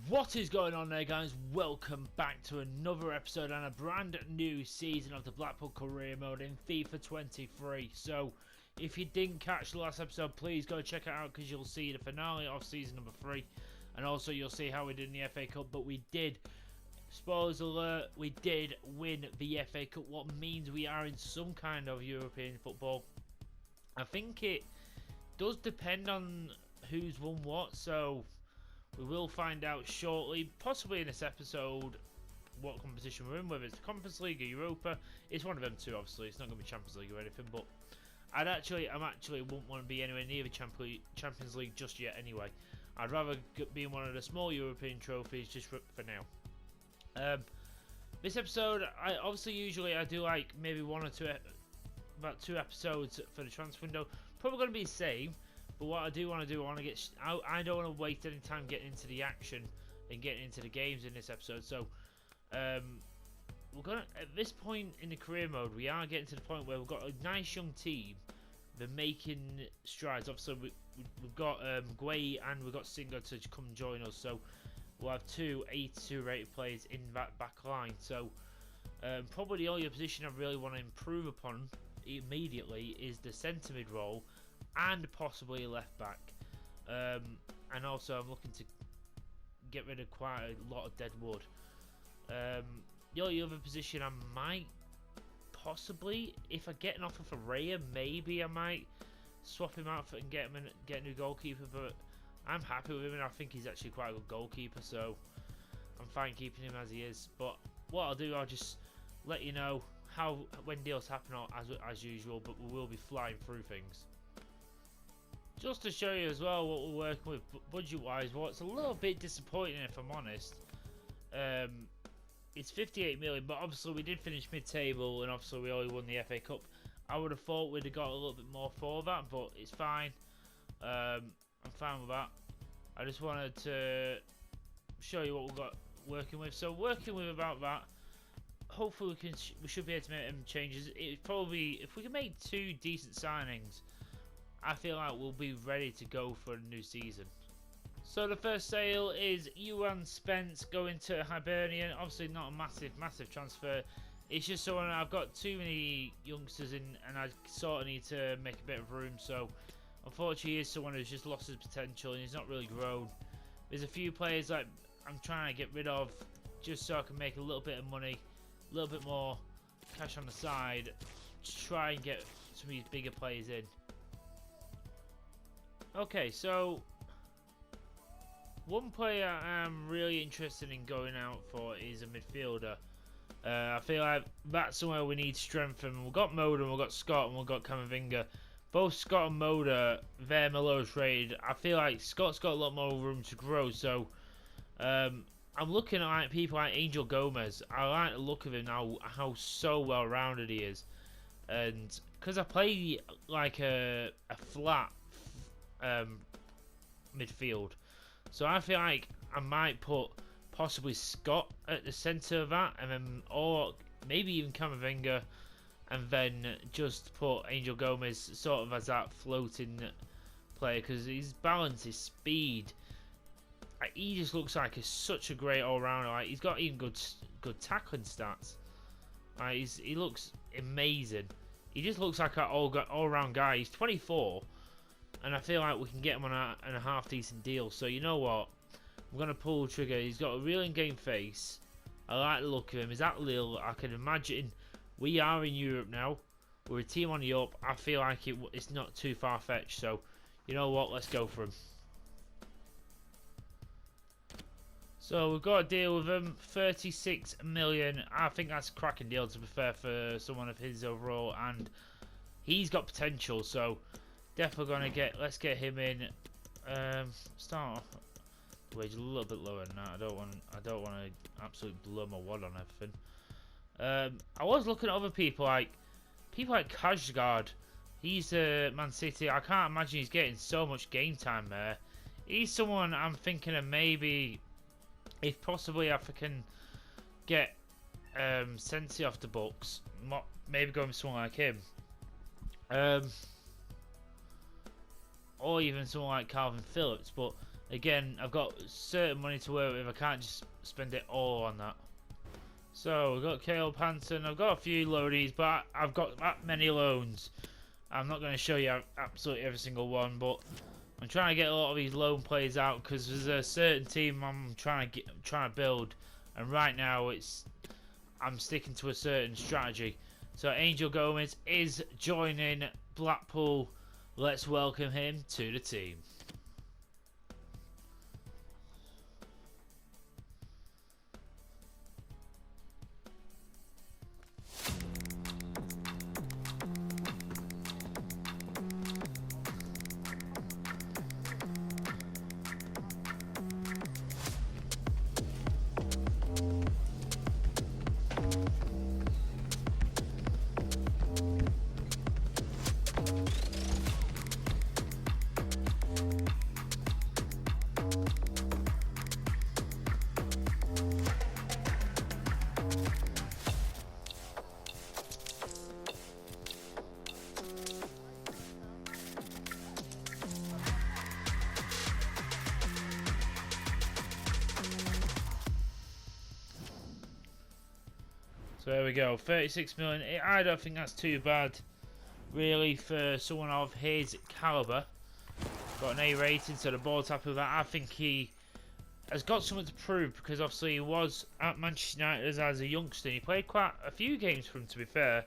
What is going on there, guys? Welcome back to another episode and a brand new season of the Blackpool career mode in FIFA 23. So if you didn't catch the last episode, please go check it out because you'll see the finale of season number 3, and also you'll see how we did in the FA Cup. But we did, spoilers alert, we did win the FA Cup, what means we are in some kind of European football. I think it does depend on who's won what, so we will find out shortly, possibly in this episode, what competition we're in, whether it's the Conference League or Europa. It's one of them two, obviously. It's not going to be Champions League or anything, but I actually wouldn't want to be anywhere near the Champions League just yet anyway. I'd rather be in one of the small European trophies just for now. This episode, usually I do like maybe about two episodes for the transfer window. Probably going to be the same. But what I do want to do, I don't want to waste any time getting into the action and getting into the games in this episode. So, we're gonna at this point in the career mode, we are getting to the point where we've got a nice young team. They're making strides. Obviously, we've got Guay and we've got Singo to come join us. So we'll have two 82 rated players in that back line. So probably the only position I really want to improve upon immediately is the centre mid role. And possibly a left back, and also I'm looking to get rid of quite a lot of dead wood. The only other position I might possibly, if I get an offer for Raya, maybe I might swap him out and get a new goalkeeper. But I'm happy with him, and I think he's actually quite a good goalkeeper, so I'm fine keeping him as he is. But what I'll do, I'll just let you know when deals happen as usual. But we will be flying through things. Just to show you as well what we're working with budget-wise, what's a little bit disappointing if I'm honest, it's 58 million, but obviously we did finish mid-table and obviously we only won the FA Cup. I would have thought we'd have got a little bit more for that, but it's fine. I'm fine with that. I just wanted to show you what we've got working with. So working with about that, hopefully we should be able to make them changes. It probably, if we can make 2 decent signings, I feel like we'll be ready to go for a new season. So the first sale is Ewan Spence going to Hibernian. Obviously not a massive transfer. It's just someone, I've got too many youngsters in and I sort of need to make a bit of room. So unfortunately he is someone who's just lost his potential and he's not really grown. There's a few players that I'm trying to get rid of just so I can make a little bit of money, a little bit more cash on the side to try and get some of these bigger players in. Okay, so one player I'm really interested in going out for is a midfielder. I feel like that's somewhere we need strengthen. We've got Moda, we've got Scott, and we've got Camavinga. Both Scott and Moda, they're my lowest rated. I feel like Scott's got a lot more room to grow, so I'm looking at people like Angel Gomez. I like the look of him now, how so well rounded he is. And because I play like a flat midfield, so I feel like I might put possibly Scott at the centre of that, and then or maybe even Camavinga, and then just put Angel Gomez sort of as that floating player because his balance, his speed, he just looks like such a great all-rounder. Like, he's got even good tackling stats. He looks amazing. He just looks like an all-round guy. He's 24. And I feel like we can get him on a half-decent deal. So you know what? I'm going to pull the trigger. He's got a real in-game face. I like the look of him. He's at Lille. I can imagine we are in Europe now. We're a team on the up. I feel like it's not too far-fetched. So you know what? Let's go for him. So we've got a deal with him. 36 million. I think that's a cracking deal, to be fair, for someone of his overall. And he's got potential. So definitely gonna let's get him in. Start off wage a little bit lower than that. I don't want to absolutely blow my wad on everything. I was looking at other people like Kajgaard. He's Man City. I can't imagine he's getting so much game time there. He's someone I'm thinking of maybe, if possibly, if I can get Sensi off the books, maybe going with someone like him. Or even someone like Calvin Phillips, but Again, I've got certain money to work with. I can't just spend it all on that. So we've got Caleb Hansen. I've got a few loanies, but I've got that many loans. I'm not going to show you absolutely every single one, but I'm trying to get a lot of these loan players out because there's a certain team I'm trying to build, and right now I'm sticking to a certain strategy. So Angel Gomez is joining Blackpool. Let's welcome him to the team. So there we go, 36 million. I don't think that's too bad, really, for someone of his caliber. Got an A rating, so the board's happy with that. I think he has got something to prove because obviously he was at Manchester United as a youngster. He played quite a few games for him, to be fair.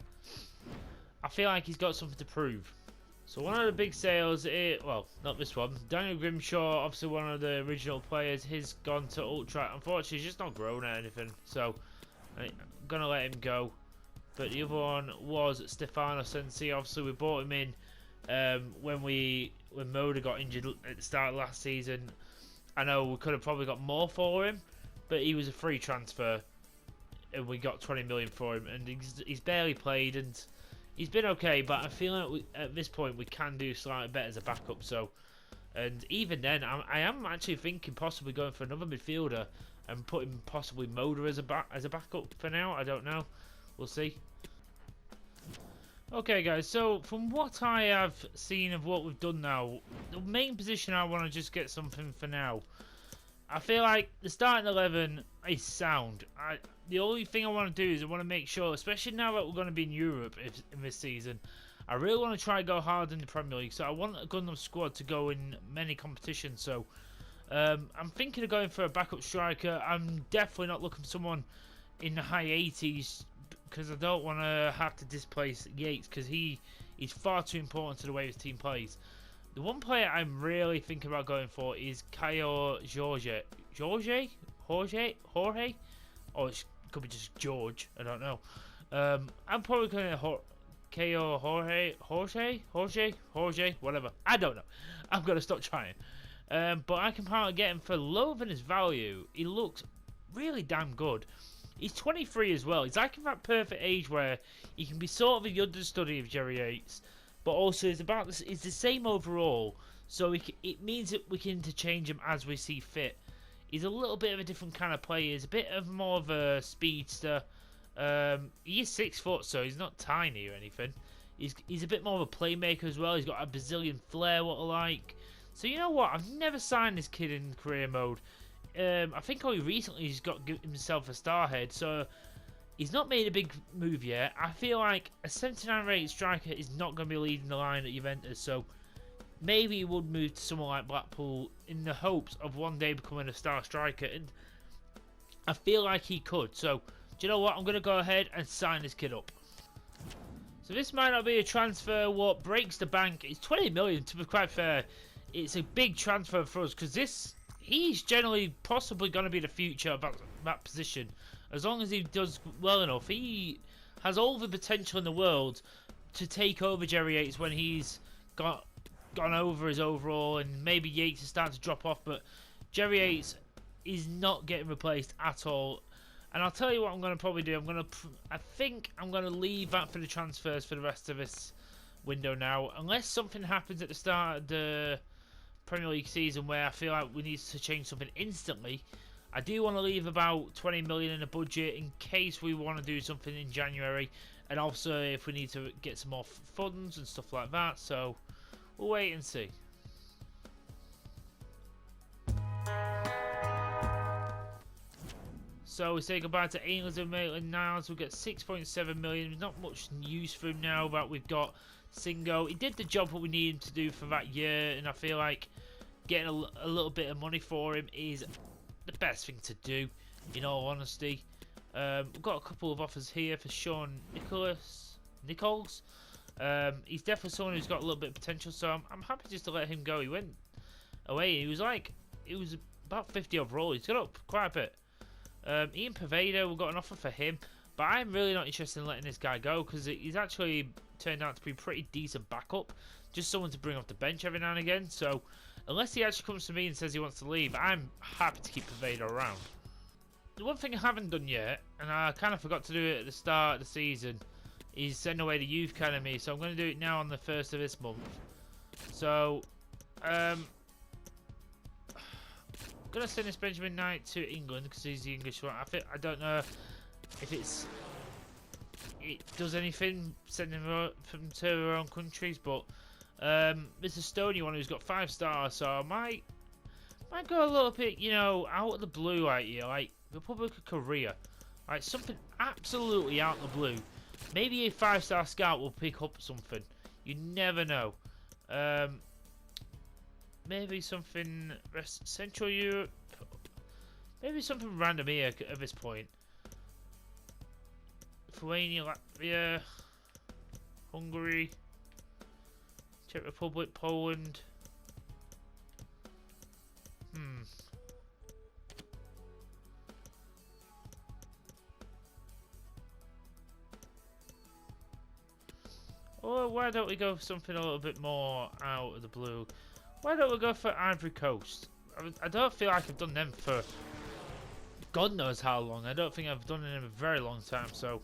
I feel like he's got something to prove. So one of the big sales, well, not this one. Daniel Grimshaw, obviously one of the original players, he's gone to Ultra. Unfortunately, he's just not grown at anything, so I'm gonna let him go. But the other one was Stefano Sensi. Obviously, we bought him in when Moda got injured at the start of last season. I know we could have probably got more for him, but he was a free transfer, and we got 20 million for him. And he's barely played, and he's been okay. But I feel like at this point we can do slightly better as a backup. So, and even then, I am actually thinking possibly going for another midfielder and putting possibly Moda as a backup for now. I don't know. We'll see. Okay, guys, so from what I have seen of what we've done now, the main position I want to just get something for now. I feel like the starting 11 is sound. The only thing I want to do is I want to make sure, especially now that we're going to be in Europe in this season, I really want to try to go hard in the Premier League. So I want a Gundam squad to go in many competitions. So I'm thinking of going for a backup striker. I'm definitely not looking for someone in the high 80s because I don't want to have to displace Yates because he's far too important to the way his team plays. The one player I'm really thinking about going for is Caio Jorge? Or it could be just George. I don't know. I'm probably going to Caio Jorge, whatever. I don't know. I'm going to stop trying. But I can probably get him for lower than his value. He looks really damn good. He's 23 as well. He's like in that perfect age where he can be sort of a understudy of Jerry Yates, but also it's the same overall. So it means that we can interchange him as we see fit. He's a little bit of a different kind of player. He's a bit of more of a speedster. He is 6 foot, so he's not tiny or anything. He's a bit more of a playmaker as well. He's got a Brazilian flair, what I like. So you know what? I've never signed this kid in career mode. I think only recently he's got himself a star head, so he's not made a big move yet. I feel like a 79 rated striker is not going to be leading the line at Juventus, so maybe he would move to someone like Blackpool in the hopes of one day becoming a star striker, and I feel like he could. So, do you know what? I'm going to go ahead and sign this kid up. So this might not be a transfer what breaks the bank. It's 20 million, to be quite fair. It's a big transfer for us because he's generally possibly going to be the future of that position. As long as he does well enough, he has all the potential in the world to take over Jerry Yates when he's gone over his overall, and maybe Yates is starting to drop off, but Jerry Yates is not getting replaced at all. And I'll tell you what I'm going to probably do. I think I'm going to leave that for the transfers for the rest of this window now, unless something happens at the start of the Premier League season where I feel like we need to change something instantly. I do want to leave about 20 million in the budget in case we want to do something in January, and also if we need to get some more funds and stuff like that. So we'll wait and see. So we say goodbye to England and Maitland-Niles. We'll get 6.7 million. Not much use for him now that we've got Singo. He did the job what we need him to do for that year, and I feel like getting a little bit of money for him is the best thing to do, in all honesty. We've got a couple of offers here for Sean Nichols. He's definitely someone who's got a little bit of potential, so I'm happy just to let him go. He went away. He was about 50 overall. He's got up quite a bit. Ian Paveda, we've got an offer for him, but I'm really not interested in letting this guy go because he's actually turned out to be a pretty decent backup, just someone to bring off the bench every now and again. So unless he actually comes to me and says he wants to leave, I'm happy to keep Paveda around. The one thing I haven't done yet, and I kind of forgot to do it at the start of the season, is send away the youth academy. So I'm going to do it now on the 1st of this month. So gonna send this Benjamin Knight to England because he's the English one. I don't know if it does anything sending him from to their own countries, but there's a Stony one who's got 5 stars, so I might go a little bit, you know, out of the blue, like Republic of Korea, like something absolutely out of the blue. Maybe a 5-star scout will pick up something. You never know. Maybe something Central Europe. Maybe something random here at this point. Lithuania, Latvia, Hungary, Czech Republic, Poland. Or why don't we go for something a little bit more out of the blue? Why don't we go for Ivory Coast? I don't feel like I've done them for God knows how long. I don't think I've done them in a very long time. So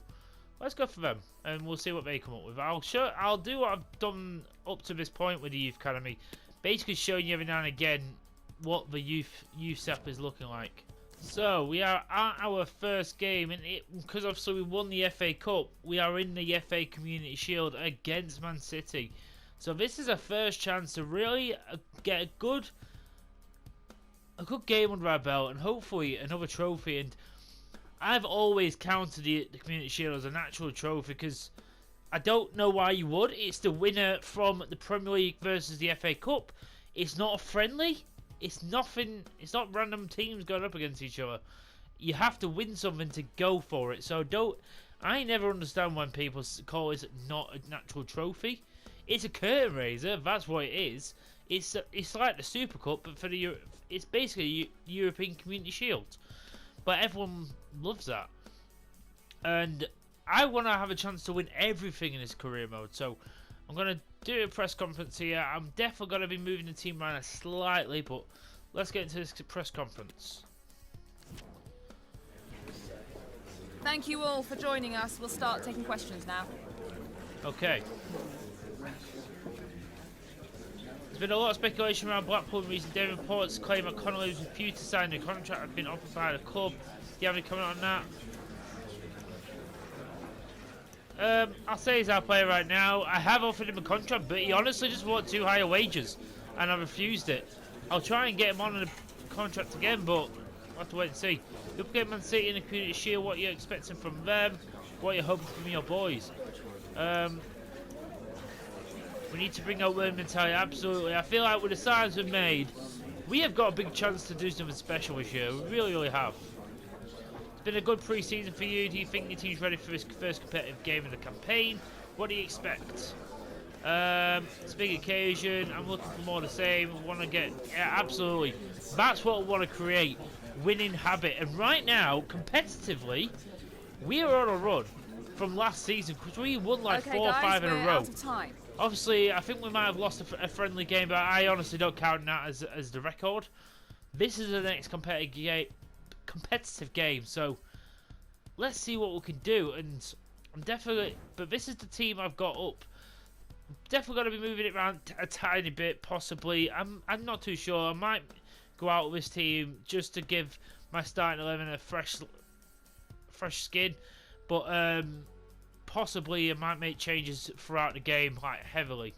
let's go for them, and we'll see what they come up with. I'll do what I've done up to this point with the Youth Academy, basically showing you every now and again what the youth setup is looking like. So we are at our first game, and because obviously we won the FA Cup, we are in the FA Community Shield against Man City. So this is our first chance to really get a good game under our belt, and hopefully another trophy. And I've always counted the Community Shield as a natural trophy because I don't know why you would. It's the winner from the Premier League versus the FA Cup. It's not a friendly. It's nothing. It's not random teams going up against each other. You have to win something to go for it. So I never understand when people call it not a natural trophy. It's a curtain raiser. That's what it is. It's like the Super Cup, but for it's basically European Community Shield. But everyone loves that, and I want to have a chance to win everything in this career mode. So I'm gonna do a press conference here. I'm definitely gonna be moving the team around slightly, but let's get into this press conference. Thank you all for joining us. We'll start taking questions now. Okay. There's been a lot of speculation around Blackpool in recent day. Reports claim that Connolly was refused to sign a contract and been offered by the club. Do you have any comment on that? I'll say he's our player right now. I have offered him a contract, but he honestly just wanted too high wages, and I refused it. I'll try and get him on a contract again, but we'll have to wait and see. You're up against Man City in the Community Shield. What are you expecting from them? What are you hoping from your boys? We need to bring out win mentality, absolutely. I feel like with the signs we've made, we have got a big chance to do something special this year. We really, really have. It's been a good pre-season for you. Do you think your team's ready for this first competitive game of the campaign? What do you expect? It's a big occasion. I'm looking for more of the same. I want to get... Yeah, absolutely. That's what I want to create. Winning habit. And right now, competitively, we are on a run from last season because we won like 4 or 5 in a row. Out of time. Obviously, I think we might have lost a friendly game, but I honestly don't count that as the record. This is the next competitive game, so let's see what we can do. And I'm definitely, but this is the team I've got up. Definitely going to be moving it around a tiny bit, possibly. I'm not too sure. I might go out with this team just to give my starting 11 a fresh skin, but possibly I might make changes throughout the game, like heavily.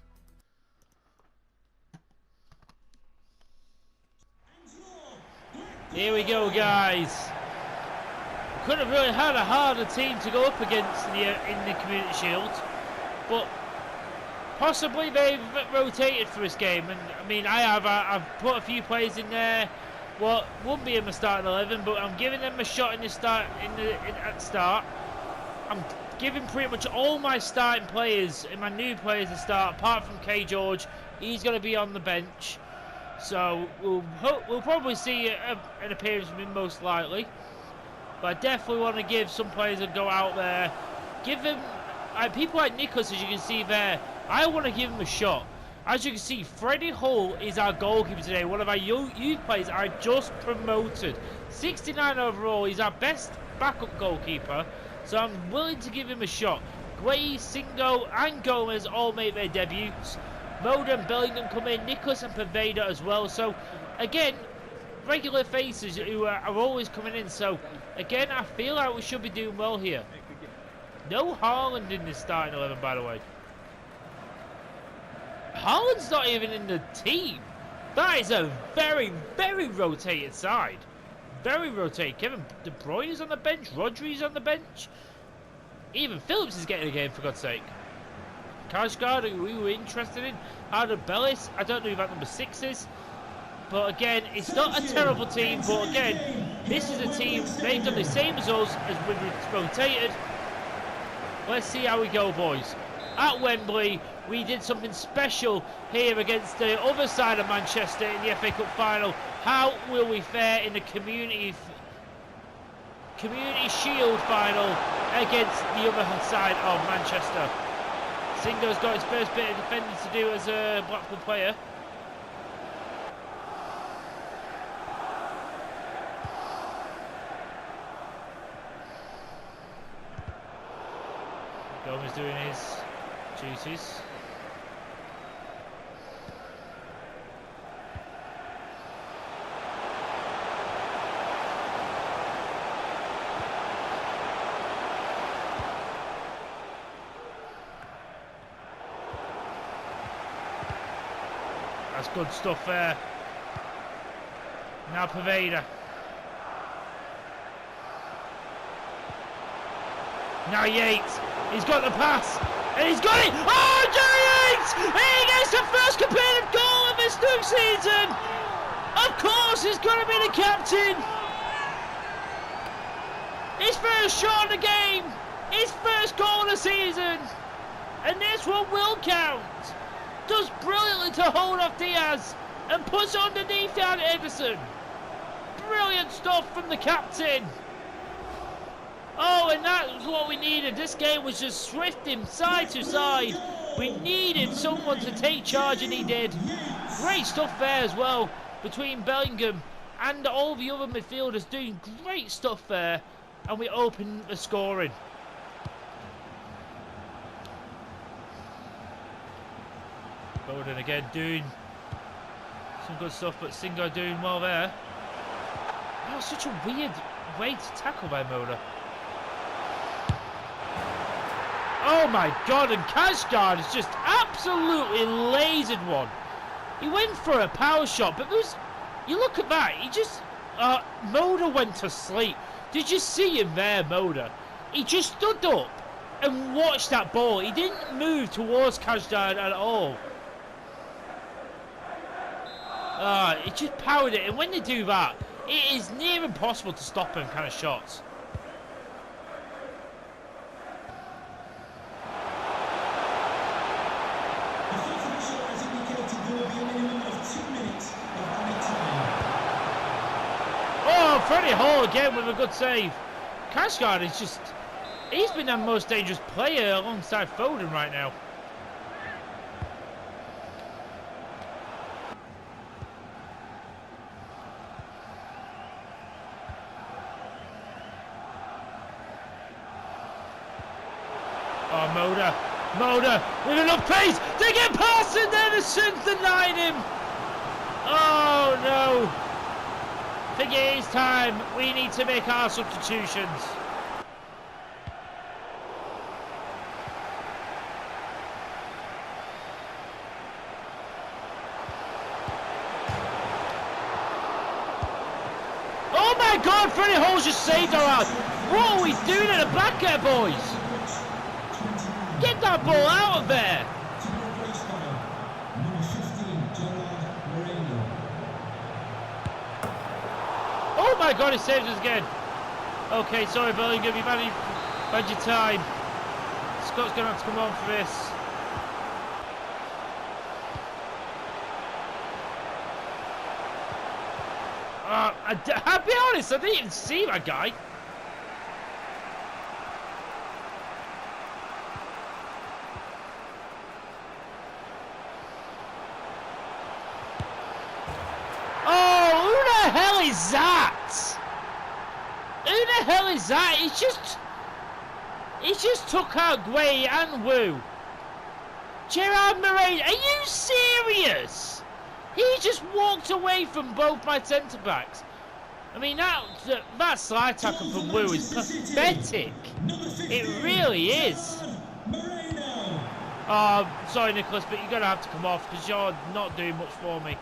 Here we go, guys. Could have really had a harder team to go up against in the Community Shield, but possibly they've rotated for this game. And I mean, I've put a few players in there. Well, won't be in my starting 11, but I'm giving them a shot in the start at the start. I'm giving pretty much all my starting players and my new players a start, apart from K George. He's going to be on the bench, so we'll probably see an appearance from him most likely. But I definitely want to give some players a go out there. Give them people like Nicholas, as you can see there. I want to give him a shot. As you can see, Freddie Hull is our goalkeeper today. One of our youth players I just promoted. 69 overall. He's our best backup goalkeeper. So I'm willing to give him a shot. Guay, Singo and Gomez all make their debuts. Moda and Bellingham come in. Nicholas and Paveda as well. So again, regular faces who are always coming in. So again, I feel like we should be doing well here. No Haaland in this starting 11, by the way. Haaland's not even in the team. That is a very, very rotated side. Very rotated. Kevin De Bruyne is on the bench. Rodri's on the bench. Even Phillips is getting a game, for God's sake. Kajgaard, who we were interested in. Arda Bellis. I don't know who that number 6 is. But again, it's not a terrible team. But again, this is a team. They've done the same as us as we rotated. Let's see how we go, boys. At Wembley, we did something special here against the other side of Manchester in the FA Cup final. How will we fare in the Community Shield final against the other side of Manchester? Singo's got his first bit of defending to do as a Blackpool player. Gomez doing his duties. That's good stuff there. Now Paveda. Now Yates. He's got the pass. And he's got it! Oh, Jerry Yates! He gets the first competitive goal of this new season! Of course, he's going to be the captain! His first shot of the game! His first goal of the season! And this one will count! Does brilliantly to hold off Diaz and puts underneath down Ederson. Brilliant stuff from the captain! Oh, and that was what we needed. This game was just swifting side to side. We needed someone to take charge, and he did. Great stuff there as well between Bellingham and all the other midfielders doing great stuff there. And we opened the scoring. Bowden again doing some good stuff, but Singo doing well there. That was such a weird way to tackle by Moda. Oh my God, and Kajgaard has just absolutely lasered one. He went for a power shot, but there's, you look at that, he just, Moda went to sleep. Did you see him there, Moda? He just stood up and watched that ball. He didn't move towards Kajgaard at all. He just powered it, and when they do that, it is near impossible to stop them kind of shots. Oh, Freddie Hall again with a good save. Kajgaard is just, he's been our most dangerous player alongside Foden right now. Oh, Moda with enough pace to get past and Ederson denied him. Oh no. I think it is time. We need to make our substitutions. my God, Freddie Hall's just saved our ass. What are we doing at the back here, boys? Get that ball out of there. Oh my God, he saves us again. Okay, sorry, Bellingham, you've had your time. Scott's going to have to come on for this. I'll be honest, I didn't even see that guy. Oh, who the hell is that? Who the hell is that? He just took out Guay and Wu. Gerard Moreno, are you serious? He just walked away from both my centre-backs. I mean, that slide tackle from Wu is pathetic. It really is. Oh, sorry, Nicholas, but you're going to have to come off because you're not doing much for me.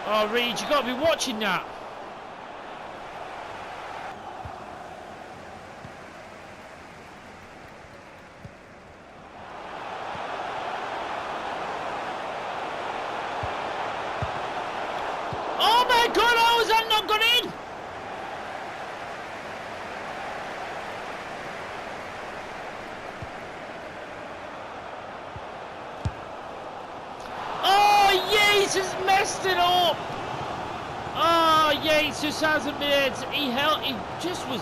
Oh, Reed, you've got to be watching that. Oh my God, how has that not gone in? Oh, Yates has messed it up. Oh, Yates just hasn't been. He just was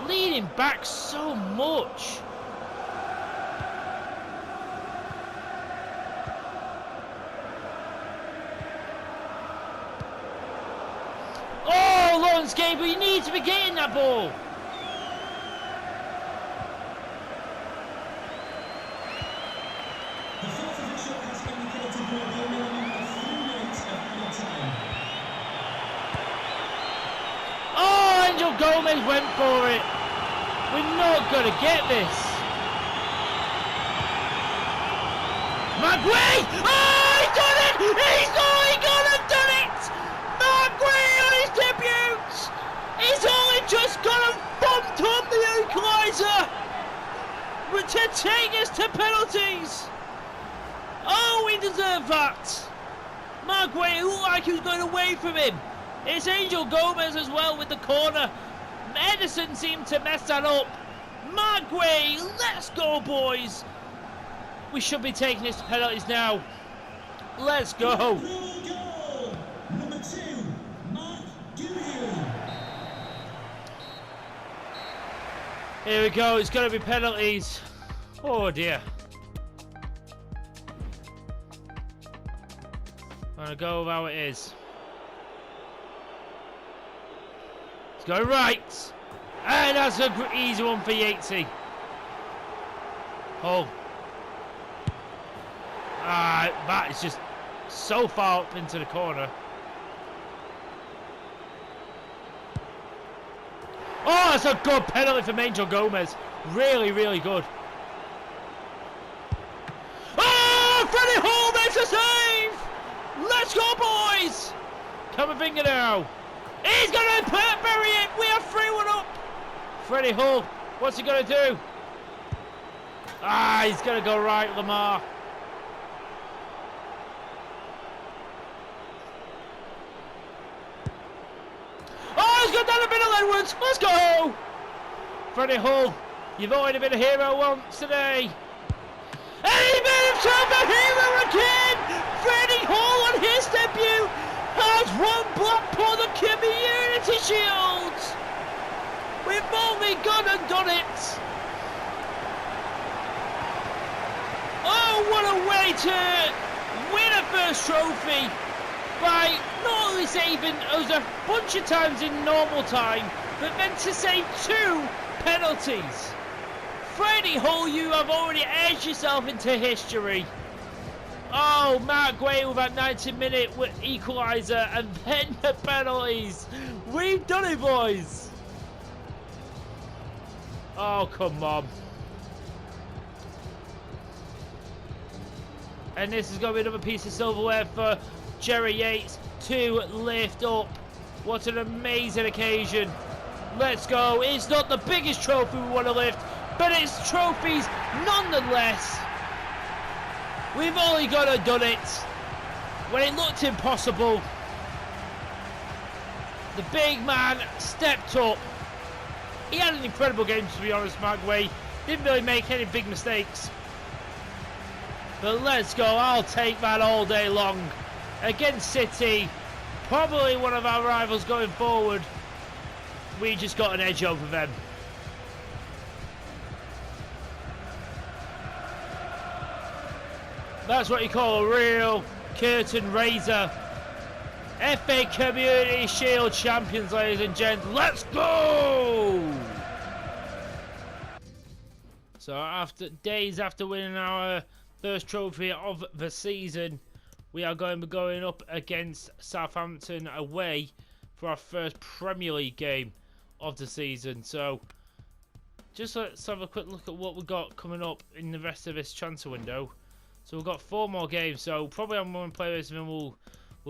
leaning back so much. Oh, Lawrence Gable, you need to be getting that ball. Oh, Angel Gomez went for it. We're not going to get this. Maguire! Oh, he's done it! He's only going to done it! Maguire on his debut! He's only just got him bumped on the equaliser! To take us to penalties! Oh, we deserve that! Maguire looked like he was going away from him. It's Angel Gomez as well with the corner. Edison seemed to mess that up. Maguire, let's go, boys. We should be taking this to penalties now. Let's go. Number 2, Mark Guhiu. Here we go. It's going to be penalties. Oh dear. I'm going to go with how it is. It's going right. And that's an easy one for Yatesy. Oh. That is just so far up into the corner. Oh, that's a good penalty from Angel Gomez. Really, really good. Oh, Freddie Hall makes a save! Let's go, boys! Camavinga now. He's going to bury it. We are 3-1 up. Freddie Hall, what's he going to do? He's going to go right, Lamar. Oh, he's got down the middle, Edwards. Let's go. Freddie Hall, you've already been a hero once today. And he made himself a hero again. Freddie Hall on his debut has won Blackpool the Community Shield. We've only gone and done it. Oh, what a way to win a first trophy by not only saving us a bunch of times in normal time, but then to save 2 penalties. Freddie Hall, you have already edged yourself into history. Oh, Mark Guay with that 90-minute equaliser and then the penalties. We've done it, boys. Oh, come on. And this is going to be another piece of silverware for Jerry Yates. to lift up. What an amazing occasion. Let's go. It's not the biggest trophy we want to lift, but it's trophies nonetheless. We've only got to done it when it looked impossible. The big man stepped up. He had an incredible game, to be honest, Magway. Didn't really make any big mistakes. But let's go. I'll take that all day long. Against City, probably one of our rivals going forward. We just got an edge over them. That's what you call a real curtain raiser. FA Community Shield champions, ladies and gents. Let's go! So days after winning our first trophy of the season, we are going to be going up against Southampton away for our first Premier League game of the season. So just let's have a quick look at what we've got coming up in the rest of this transfer window. So we've got 4 more games, so probably I'm going to play this and then we'll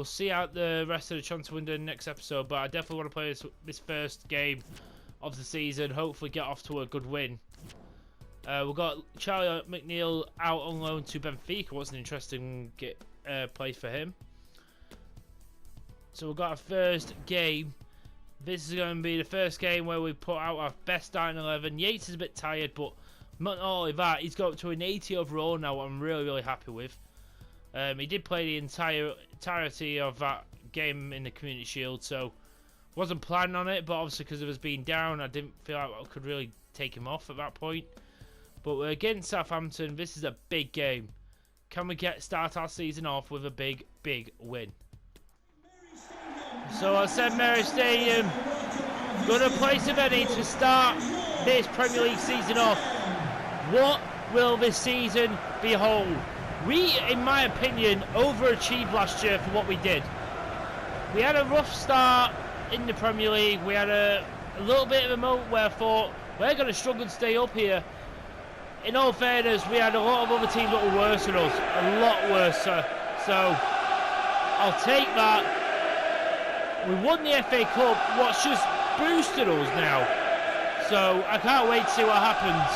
see out the rest of the transfer window in the next episode. But I definitely want to play this first game of the season, hopefully get off to a good win. We've got Charlie McNeil out on loan to Benfica. What's an interesting place for him. So we've got our first game. This is going to be the first game where we put out our best starting 11. Yates is a bit tired, but not only that, he's got up to an 80 overall now, what I'm really happy with. He did play the entirety of that game in the Community Shield, so wasn't planning on it, but obviously because of us being down, I didn't feel like I could really take him off at that point. But we're against Southampton. This is a big game. Can we start our season off with a big win? So at St Mary's Stadium, gonna place a Benny to start this Premier League season off. What will this season behold? We, in my opinion, overachieved last year for what we did. We had a rough start in the Premier League. We had a little bit of a moment where I thought we're going to struggle to stay up here. In all fairness, we had a lot of other teams that were worse than us, a lot worse. So I'll take that. We won the FA Cup, what's just boosted us now. So I can't wait to see what happens.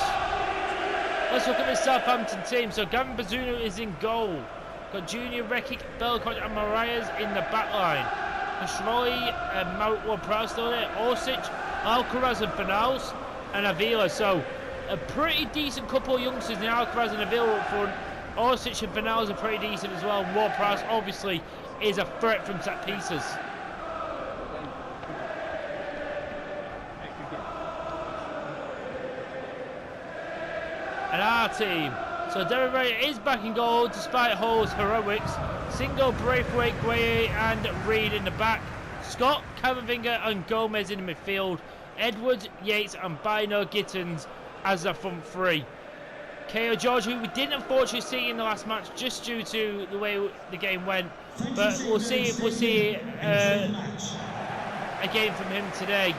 Let's look at this Southampton team. So Gavin Bazunu is in goal. Got Junior, Rekic, Belcock and Marias in the back line. Kashroy and Mount Ward-Prowse still there. Orsic, Alcaraz and Fanals and Avila. So a pretty decent couple of youngsters in Alcaraz and Avila up front. Orsic and Fanals are pretty decent as well. Ward-Prowse obviously is a threat from set pieces. And our team. So Derek Ray is back in goal despite Hall's heroics. Single, Braithwaite, Gueye and Reed in the back. Scott, Camavinga and Gomez in the midfield. Edwards, Yates and Bino Gittins as the front three. KO George, who we didn't unfortunately see in the last match just due to the way the game went. But we'll see if we'll see a game from him today.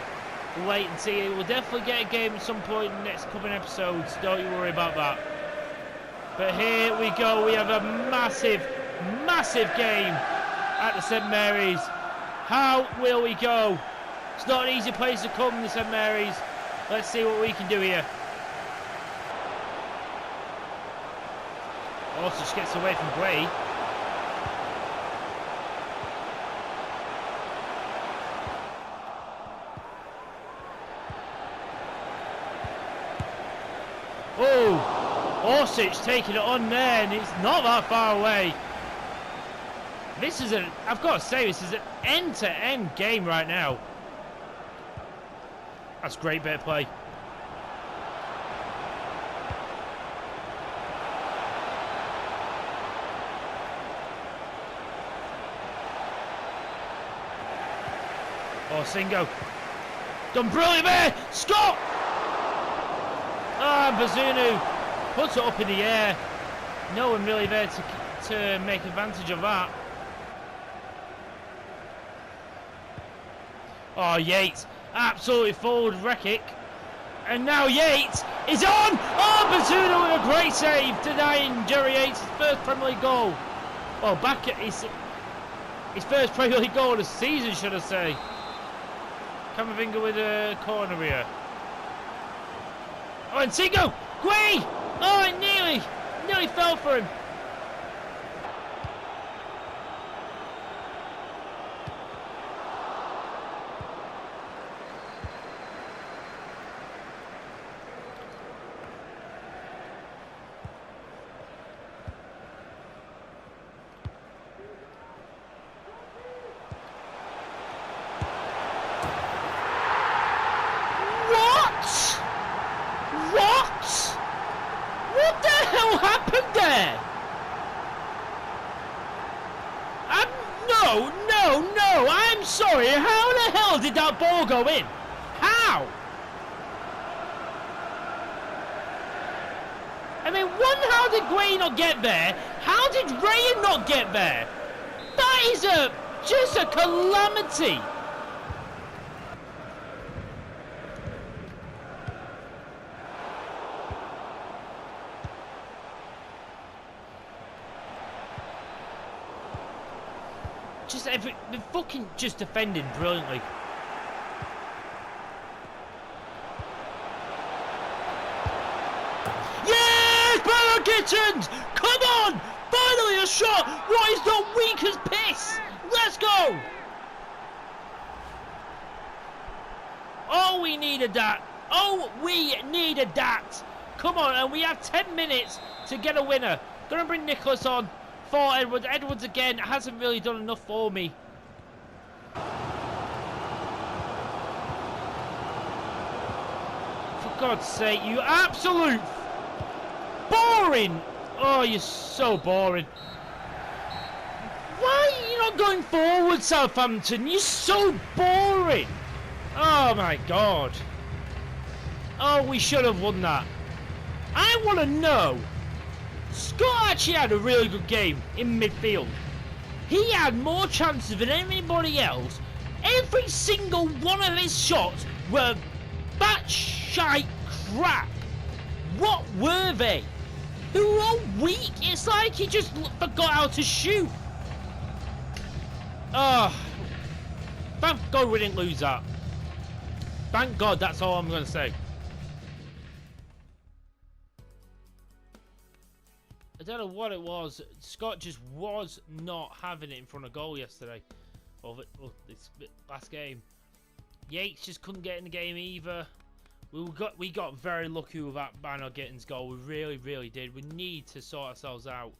We'll wait and see. We'll definitely get a game at some point in the next couple of episodes. Don't you worry about that. But here we go. We have a massive game at the St Mary's. How will we go? It's not an easy place to come, the St Mary's. Let's see what we can do here. Also just gets away from Gray. Oh, Orsic taking it on there, and it's not that far away. This is I've got to say, this is an end-to-end game right now. That's a great bit of play. Singo. Done brilliant there. Scott! Ah, Bazunu puts it up in the air. No one really there to make advantage of that. Oh, Yates absolutely fooled Rekic. And now Yates is on! Oh, Bazunu with a great save, denying Jerry Yates' first Premier League goal. Well, back at his... His first Premier League goal of the season, should I say. Camavinga with a corner here. Oh, and Tigo! Gui! Oh, it nearly fell for him. What the hell happened there? No, I'm sorry. How the hell did that ball go in? How? I mean, how did Gray not get there? How did Raya not get there? That is just a calamity. They're fucking just defending brilliantly. Yes, Barrow Kittens! Come on! Finally a shot! What is not weak as piss? Let's go! Oh, we needed that. Oh, we needed that. Come on, and we have 10 minutes to get a winner. Gonna bring Nicholas on for Edwards. Edwards again hasn't really done enough for me. For God's sake, you absolute boring. Oh, you're so boring. Why are you not going forward, Southampton? You're so boring. Oh my God. Oh, we should have won that. I want to know. Scott actually had a really good game in midfield. He had more chances than anybody else. Every single one of his shots were batshite crap. What were they? They were all weak. It's like he just forgot how to shoot. Oh, thank God we didn't lose that. Thank God, that's all I'm going to say. I don't know what it was. Scott just was not having it in front of goal yesterday. Or this last game. Yates just couldn't get in the game either. We got very lucky with that by not getting his goal. We really did. We need to sort ourselves out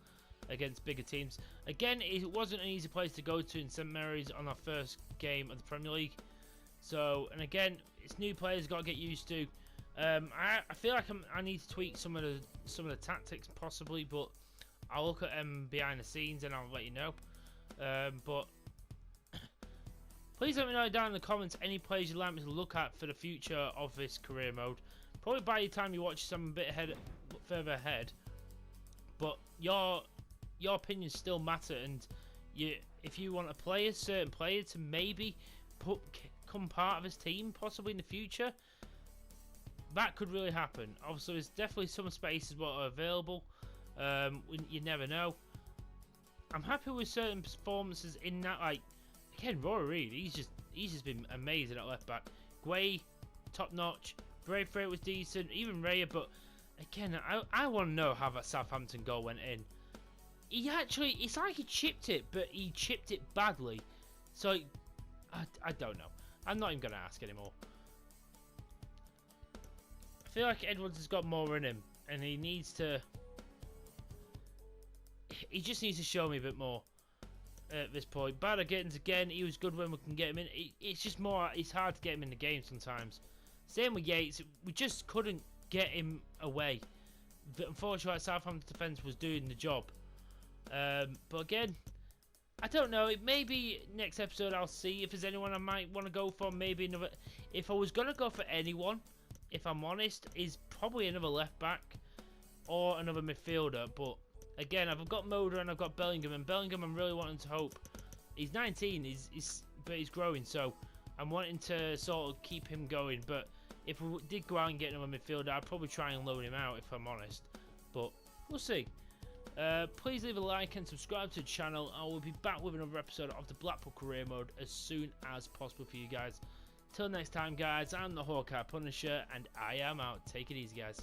against bigger teams. Again, it wasn't an easy place to go to in St Mary's on our first game of the Premier League. So, and again, it's new players got to get used to. I feel like I need to tweak some of the tactics possibly, but I'll look at them behind the scenes and I'll let you know. But please let me know down in the comments any players you'd like me to look at for the future of this career mode. Probably by the time you watch some further ahead. But your opinions still matter, and if you want a certain player to maybe become part of his team possibly in the future, that could really happen. Obviously, there's definitely some spaces what are available. You never know. I'm happy with certain performances in that. Like again, Rory Reid, he's just been amazing at left back. Guay, top notch. Braithwaite was decent. Even Raya, but again, I want to know how that Southampton goal went in. It's like he chipped it, but he chipped it badly. So I don't know. I'm not even gonna ask anymore. I feel like Edwards has got more in him, and he just needs to show me a bit more at this point. Bad Gittins again, he was good when we can get him in. It's just more, it's hard to get him in the game sometimes. Same with Yates, we just couldn't get him away. But unfortunately, Southampton defence was doing the job. But again, I don't know. Maybe next episode I'll see if there's anyone I might want to go for. Maybe another. If I was gonna go for anyone, if I'm honest, is probably another left back or another midfielder. But again, I've got Moder and I've got Bellingham, and Bellingham I'm really wanting to hope. He's 19, but he's growing, so I'm wanting to sort of keep him going. But if we did go out and get another midfielder, I'd probably try and loan him out if I'm honest. But we'll see. Please leave a like and subscribe to the channel. I will be back with another episode of the Blackpool Career Mode as soon as possible for you guys. Till next time, guys, I'm the Hawkeye Punisher, and I am out. Take it easy, guys.